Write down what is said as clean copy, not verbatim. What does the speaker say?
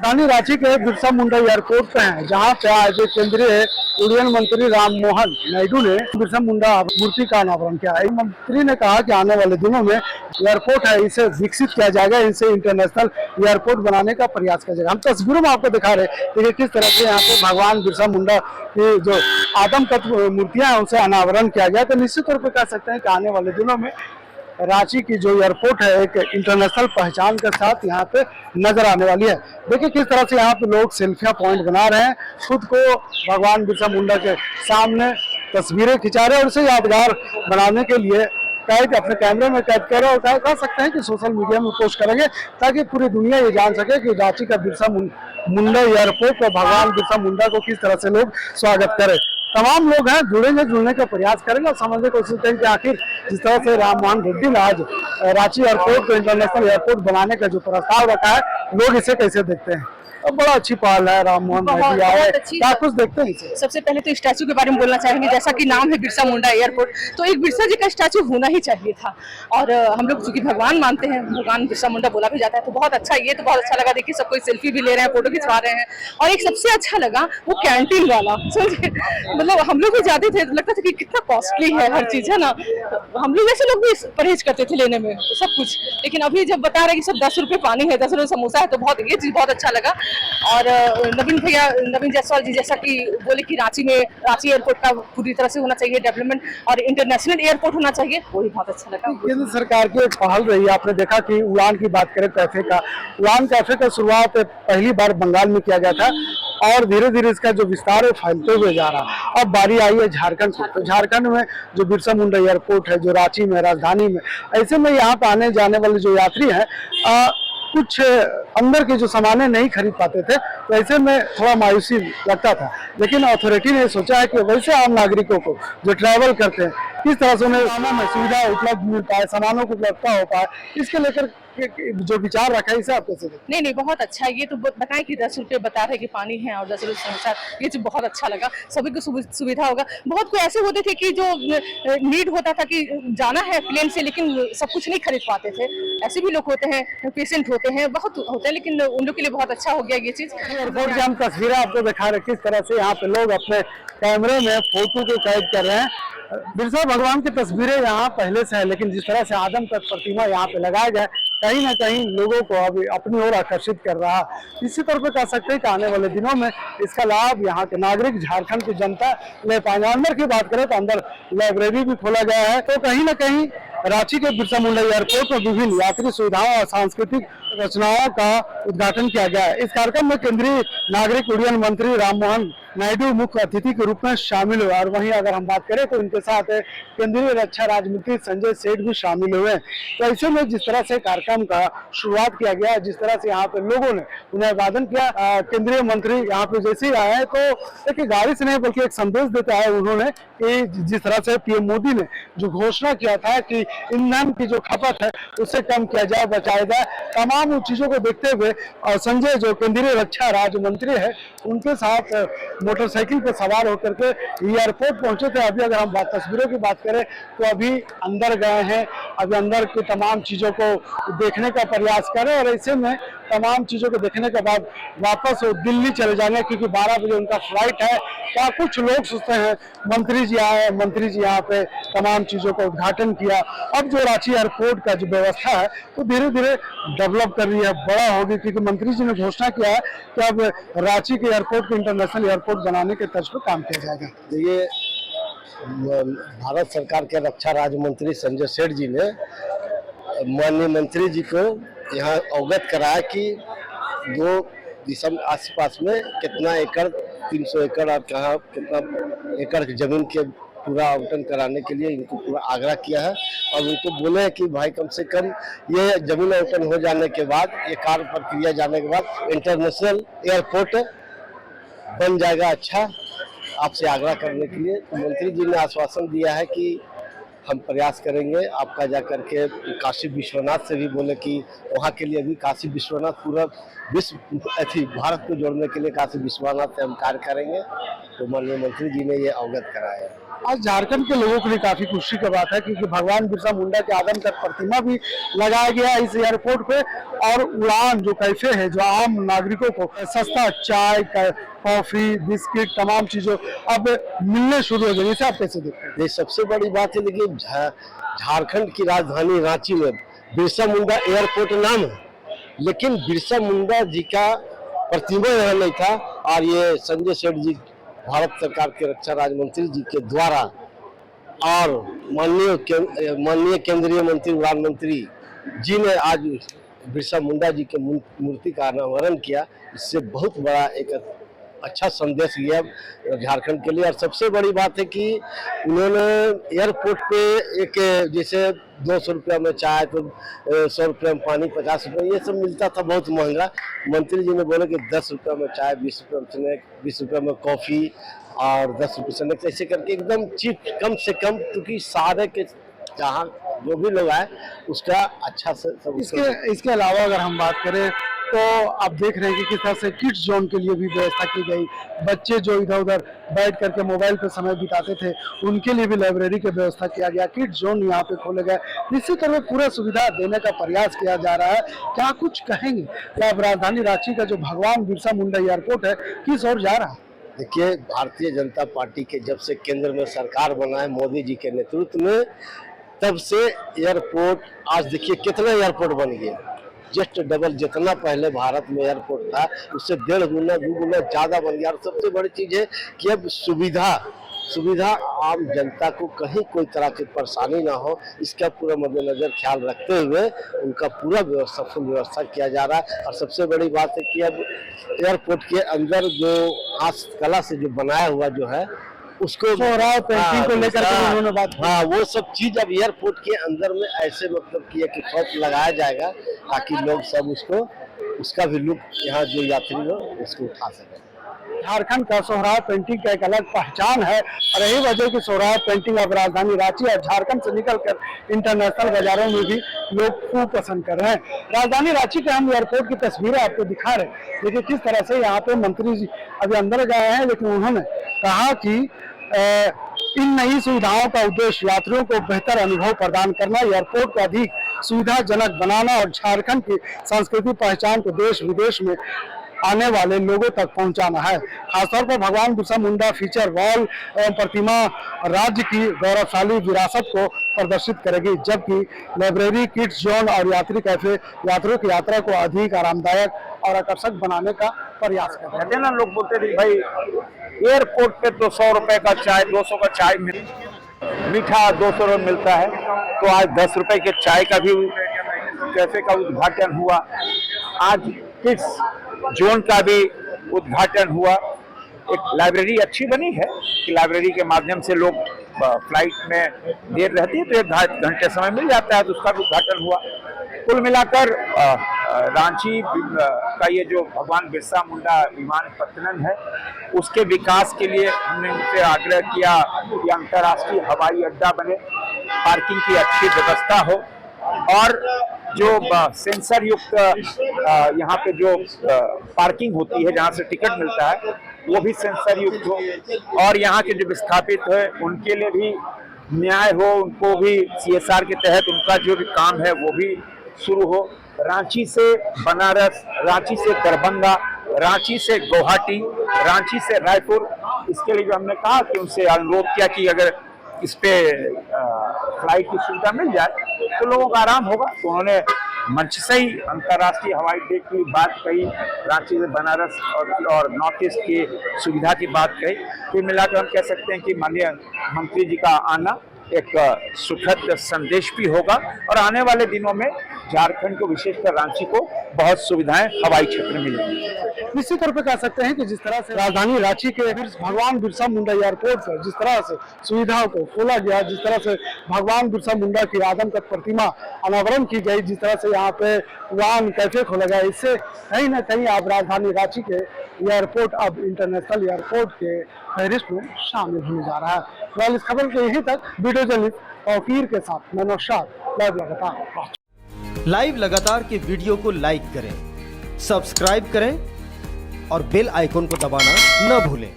राजधानी रांची के बिरसा मुंडा एयरपोर्ट पे हैं, जहां पे आज केंद्रीय उड्डयन मंत्री राम मोहन नायडू ने बिरसा मुंडा मूर्ति का अनावरण किया। मंत्री ने कहा कि आने वाले दिनों में एयरपोर्ट है इसे विकसित किया जाएगा, इसे इंटरनेशनल एयरपोर्ट बनाने का प्रयास किया जाएगा। हम तस्वीरों में आपको दिखा रहे देखिए किस तरह से यहाँ पे भगवान बिरसा मुंडा की जो आदमकद मूर्तियां हैं उसे अनावरण किया गया। तो निश्चित तौर पर कह सकते हैं कि आने वाले दिनों में रांची की जो एयरपोर्ट है एक इंटरनेशनल पहचान के साथ यहाँ पे नजर आने वाली है। देखिए किस तरह से यहाँ पे लोग सेल्फियां पॉइंट बना रहे हैं, खुद को भगवान बिरसा मुंडा के सामने तस्वीरें खिंचा रहे हैं और उसे यादगार बनाने के लिए कैद अपने कैमरे में कैद कर रहे हैं और कह सकते हैं कि सोशल मीडिया में पोस्ट करेंगे ताकि पूरी दुनिया ये जान सके कि रांची का बिरसा मुंडा एयरपोर्ट पर भगवान बिरसा मुंडा को किस तरह से लोग स्वागत करें। तमाम लोग हैं जुड़ने का प्रयास करेंगे और समझने की कोशिश करेंगे कि आखिर जिस तरह से राम मोहन रेड्डी ने आज रांची एयरपोर्ट को इंटरनेशनल एयरपोर्ट बनाने का जो प्रस्ताव रखा है, लोग इसे कैसे देखते हैं। अब बड़ा अच्छी पहल है, राम मोहन रेड्डी आए, क्या कुछ देखते हैं इसे। सबसे पहले तो स्टैचू के बारे में बोलना चाहेंगे। जैसा कि नाम है बिरसा मुंडा एयरपोर्ट, तो एक बिरसा जी का स्टैचू होना ही चाहिए था। और हम लोग चूंकि भगवान मानते हैं, भगवान बिरसा मुंडा बोला भी जाता है, तो बहुत अच्छा, ये तो बहुत अच्छा लगा। देखिए सब कोई सेल्फी भी ले रहे हैं, फोटो खिंचवा रहे हैं। और एक सबसे अच्छा लगा वो कैंटीन वाला, समझे, मतलब हम लोग भी जाते थे, लगता था कि कितना कॉस्टली है हर चीज, है ना। हम लोग ऐसे लोग भी परहेज करते थे लेने में सब कुछ, लेकिन अभी जब बता रहे कि सब 10 रुपये पानी है, 10 रुपये समोसा है, तो बहुत ये चीज बहुत अच्छा लगा। और नवीन जायसवाल जी जैसा कि बोले कि रांची एयरपोर्ट का पूरी तरह से होना चाहिए डेवलपमेंट और इंटरनेशनल एयरपोर्ट होना चाहिए, वो भी बहुत अच्छा लगा। केंद्र सरकार की एक पहल रही है, आपने देखा कि उड़ान की बात करें कैफे का, उड़ान कैफे का शुरुआत पहली बार बंगाल में किया गया था और धीरे धीरे इसका जो विस्तार है फैलते हुए जा रहा। अब बारी आई है झारखंड की, तो झारखंड में जो बिरसा मुंडा एयरपोर्ट है जो रांची में राजधानी में, ऐसे में यहाँ पे आने जाने वाले जो यात्री हैं कुछ अंदर के जो सामानें नहीं खरीद पाते थे, तो ऐसे में थोड़ा मायूसी लगता था। लेकिन अथॉरिटी ने सोचा है कि वैसे आम नागरिकों को जो ट्रैवल करते हैं किस तरह से उन्हें सुविधा उपलब्ध मिल पाए, सामानों को उपलब्धता हो पाए, इसके लेकर जो विचार रखा है इसे आप कैसे देखते हैं। नहीं बहुत अच्छा है। ये तो बताएं कि 10 रुपये बता रहे कि पानी है और 10 रुपये समोसा, ये चीज बहुत अच्छा लगा। सभी को सुविधा होगा। बहुत कोई ऐसे होते थे कि जो नीड होता था कि जाना है प्लेन से, लेकिन सब कुछ नहीं खरीद पाते थे। ऐसे भी लोग होते हैं, पेशेंट होते हैं, बहुत होते हैं, लेकिन उन लोग के लिए बहुत अच्छा हो गया ये चीज। एयरपोर्ट की हम तस्वीरें आपको दिखा रहे किस तरह से यहाँ पे लोग अपने कैमरे में फोटो को कैद कर रहे हैं। बिरसा भगवान की तस्वीरें यहाँ पहले से है, लेकिन जिस तरह से आदमकद प्रतिमा यहाँ पे लगाया गया कहीं ना कहीं लोगों को अभी अपनी ओर आकर्षित कर रहा है। इसी तौर पर कह सकते हैं कि आने वाले दिनों में इसका लाभ यहाँ के नागरिक, झारखंड की जनता ले पाएंगे। अंदर की बात करें तो अंदर लाइब्रेरी भी खोला गया है, तो कहीं ना कहीं रांची के बिरसा मुंडा एयरपोर्ट में विभिन्न यात्री सुविधाओं और सांस्कृतिक रचनाओं का उद्घाटन किया गया है। इस कार्यक्रम में केंद्रीय नागरिक उड्डयन मंत्री राम मोहन नायडू मुख्य अतिथि के रूप में शामिल हुए और वहीं अगर हम बात करें तो इनके साथ केंद्रीय रक्षा राज्य मंत्री संजय सेठ भी शामिल हुए। तो ऐसे में जिस तरह से कार्यक्रम का शुरुआत किया गया, जिस तरह से यहाँ पे लोगों ने उन्हें अभिवादन किया, केंद्रीय मंत्री यहाँ पे जैसे ही आए तो एक गाड़ी से नहीं बल्कि एक संदेश देते आए उन्होंने कि जिस तरह से पीएम मोदी ने जो घोषणा किया था कि ईंधन की जो खपत है उसे कम किया जाए, बचाया जाए, तमाम उन चीजों को देखते हुए और संजय जो केंद्रीय रक्षा राज्य मंत्री है उनके साथ मोटरसाइकिल पर सवार होकर के एयरपोर्ट पहुंचे थे। अभी अगर हम तस्वीरों की बात करें तो अभी अंदर गए हैं, अभी अंदर की तमाम चीजों को देखने का प्रयास करें और ऐसे में तमाम चीजों को देखने के बाद वापस वो दिल्ली चले जाएंगे क्योंकि 12 बजे उनका फ्लाइट है। क्या कुछ लोग सोचते हैं मंत्री जी आए, मंत्री जी यहाँ पे तमाम चीजों का उद्घाटन किया। अब जो रांची एयरपोर्ट का जो व्यवस्था है तो धीरे धीरे डेवलप कर रही है, बड़ा होगी, क्योंकि मंत्री जी ने घोषणा किया है कि अब रांची के एयरपोर्ट को इंटरनेशनल एयरपोर्ट बनाने के तर्ज पर काम किया जाएगा। ये भारत सरकार के रक्षा राज्य मंत्री संजय सेठ जी ने माननीय मंत्री जी को यहाँ अवगत कराया कि 2 दिसंबर आसपास में कितना एकड़, 300 एकड़ और कहाँ कितना एकड़ जमीन के पूरा आवंटन कराने के लिए इनको पूरा आग्रह किया है और उनको बोले कि भाई कम से कम ये जमीन आवंटन हो जाने के बाद, ये कार्य प्रक्रिया जाने के बाद इंटरनेशनल एयरपोर्ट बन जाएगा। अच्छा, आपसे आग्रह करने के लिए तो मंत्री जी ने आश्वासन दिया है कि हम प्रयास करेंगे। आपका जा करके काशी विश्वनाथ से भी बोले कि वहाँ के लिए भी काशी विश्वनाथ पूरा विश्व भारत को जोड़ने के लिए काशी विश्वनाथ से हम कार्य करेंगे। तो माननीय मंत्री जी ने ये अवगत कराया है। आज झारखंड के लोगों के लिए काफी खुशी की बात है क्योंकि भगवान बिरसा मुंडा के आदमकद प्रतिमा भी लगाया गया है इस एयरपोर्ट पे। और उड़ान जो कैफे है जो आम नागरिकों को सस्ता चाय कॉफी बिस्किट तमाम चीजों अब मिलने शुरू हो गई। इसे आप कैसे देखते हैं? ये सबसे बड़ी बात है। लेकिन झारखंड की राजधानी रांची में बिरसा मुंडा एयरपोर्ट नाम है, लेकिन बिरसा मुंडा जी का प्रतिमा यहाँ नहीं था। और ये संजय सेठ जी भारत सरकार के रक्षा राज्य मंत्री जी के द्वारा और माननीय केंद्रीय मंत्री उड़ान मंत्री जी ने आज बिरसा मुंडा जी के मूर्ति का अनावरण किया। इससे बहुत बड़ा एक अच्छा संदेश गया झारखंड के लिए। और सबसे बड़ी बात है कि उन्होंने एयरपोर्ट पे एक जैसे 200 रुपया में चाय तो 100 रुपया में पानी 50 रुपये ये सब मिलता था बहुत महंगा। मंत्री जी ने बोले कि 10 रुपया में चाय 20 रुपया में स्नैक 20 रुपया में कॉफ़ी और 10 रुपये स्नैक्स ऐसे करके एकदम चीप कम से कम, क्योंकि सारे के जहाँ जो भी लोग आए उसका अच्छा से सब। इसके अलावा अगर हम बात करें तो आप देख रहे हैं कि किस तरह से किड्स जोन के लिए भी व्यवस्था की गई। बच्चे जो इधर उधर बैठ करके मोबाइल पे समय बिताते थे उनके लिए भी लाइब्रेरी की व्यवस्था किया गया। किड्स जोन यहाँ पे खोले गए। निश्चित तौर पर पूरा सुविधा देने का प्रयास किया जा रहा है। क्या कुछ कहेंगे कि अब राजधानी रांची का जो भगवान बिरसा मुंडा एयरपोर्ट है किस ओर जा रहा है? देखिए, भारतीय जनता पार्टी के जब से केंद्र में सरकार बना है मोदी जी के नेतृत्व में, तब से एयरपोर्ट आज देखिए कितना एयरपोर्ट बन गया। जस्ट डबल जितना पहले भारत में एयरपोर्ट था उससे 1.5 गुना 2 गुना ज्यादा बन गया। और सबसे बड़ी चीज है कि अब सुविधा आम जनता को कहीं कोई तरह की परेशानी ना हो, इसका पूरा मद्देनजर ख्याल रखते हुए उनका पूरा फुल व्यवस्था किया जा रहा है। और सबसे बड़ी बात है कि अब एयरपोर्ट के अंदर जो हस्तकला से जो बनाया हुआ जो है उसको पेंटिंग को लेकर के उन्होंने बात की। हाँ, वो सब चीज अब एयरपोर्ट के अंदर में ऐसे मतलब किया कि खौफ लगाया जाएगा ताकि लोग सब उसका भी लुक यहाँ जो यात्री हो उसको उठा सके। झारखंड का सोहराब पेंटिंग का एक अलग पहचान है और यही वजह की सोहराब पेंटिंग अब राजधानी रांची और झारखंड से निकलकर इंटरनेशनल बाजारों में भी लोग खूब पसंद कर रहे हैं। राजधानी रांची के हम एयरपोर्ट की तस्वीरें आपको दिखा रहे हैं। देखिए किस तरह से यहाँ पे मंत्री जी अभी अंदर गए हैं, लेकिन उन्होंने कहा कि इन नई सुविधाओं का उद्देश्य यात्रियों को बेहतर अनुभव प्रदान करना, एयरपोर्ट को अधिक सुविधाजनक बनाना और झारखंड की सांस्कृतिक पहचान को देश विदेश में आने वाले लोगों तक पहुंचाना है। खासतौर पर भगवान बिरसा मुंडा फीचर वॉल एवं प्रतिमा राज्य की गौरवशाली विरासत को प्रदर्शित करेगी, जबकि लाइब्रेरी, किड्स जोन और यात्री कैफे यात्रियों की यात्रा को अधिक आरामदायक और आकर्षक बनाने का प्रयास कर रहे हैं। ना लोग बोलते थे भाई एयरपोर्ट पे तो 100 रुपए का चाय 200 का चाय मीठा 200 रुपये मिलता है, तो आज 10 रुपए के चाय का भी कैफे का उद्घाटन हुआ। आज किड्स जोन का भी उद्घाटन हुआ। एक लाइब्रेरी अच्छी बनी है कि लाइब्रेरी के माध्यम से लोग फ्लाइट में देर रहती है तो 1 घंटे समय मिल जाता है, तो उसका भी उद्घाटन हुआ। कुल मिलाकर रांची का ये जो भगवान बिरसा मुंडा विमानपत्तन है उसके विकास के लिए हमने उनसे आग्रह किया कि अंतर्राष्ट्रीय हवाई अड्डा बने, पार्किंग की अच्छी व्यवस्था हो और जो सेंसर युक्त यहाँ पे जो पार्किंग होती है जहाँ से टिकट मिलता है वो भी सेंसर युक्त हो और यहाँ के जो विस्थापित है उनके लिए भी न्याय हो, उनको भी CSR के तहत उनका जो भी काम है वो भी शुरू हो। रांची से बनारस, रांची से दरभंगा, रांची से गुवाहाटी, रांची से रायपुर, इसके लिए जो हमने कहा कि उनसे अनुरोध किया कि अगर इस पे फ्लाइट की सुविधा मिल जाए तो लोगों का आराम होगा। तो उन्होंने मंच से ही अंतर्राष्ट्रीय हवाई अड्डे की बात कही, रांची से बनारस और नॉर्थ ईस्ट की सुविधा की बात कही। फिर मिलाकर हम कह सकते हैं कि माननीय मंत्री जी का आना एक सुखद संदेश भी होगा और आने वाले दिनों में झारखंड को विशेषकर रांची को बहुत सुविधाएं हवाई क्षेत्र में मिलेंगी। निश्चित तौर पर कह सकते हैं कि जिस तरह से राजधानी रांची के भगवान बिरसा मुंडा एयरपोर्ट पर जिस तरह से सुविधाओं को खोला गया, जिस तरह से भगवान बिरसा मुंडा की आदमकद प्रतिमा अनावरण की गई, जिस तरह से यहाँ पे वाहन कैफे खोला गया, इससे कहीं ना कहीं अब राजधानी रांची के एयरपोर्ट अब इंटरनेशनल एयरपोर्ट के फहरिस्त में शामिल होने जा रहा है। फिलहाल इस खबर के यहीं तक। वीडियो जर्नलिस्ट तौकीर के साथ मैं नौशाद, लाइव लगातार के वीडियो को लाइक करें, सब्सक्राइब करें और बेल आइकन को दबाना न भूलें।